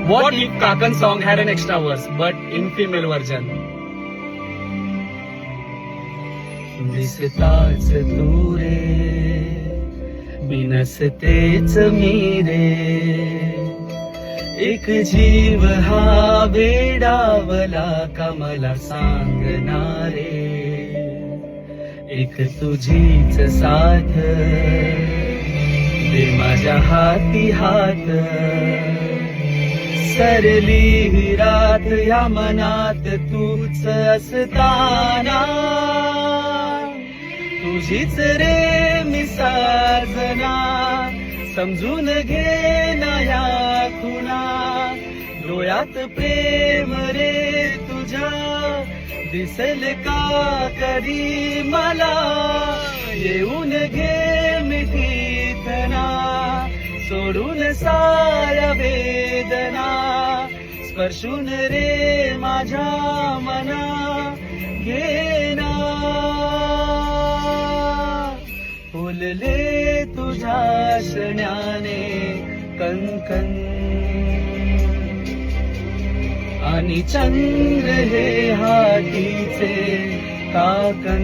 What if Kakan song had an extra verse, but in female version? दिसताच तू रे, बिनसतेच मी रे, एक जीव हा वेडावला का मला सांगणारे, एक तुझीच साथ दे माझ्या हाती हात, सरली ही रात या मनात तूच असताना, तुझीच रे मी साजना, समजून घे ना या खुणा, डोळ्यात प्रेम रे तुझ्या, दिसेल का कधी मला, येऊन घे मिठीतना, सोडून साऱ्या वेदना, स्पर्शून रे माझ्या मना, घेना फुलले तुझ्या शण्याने कणकण, आणि चंद्र हे हातीचे काकण.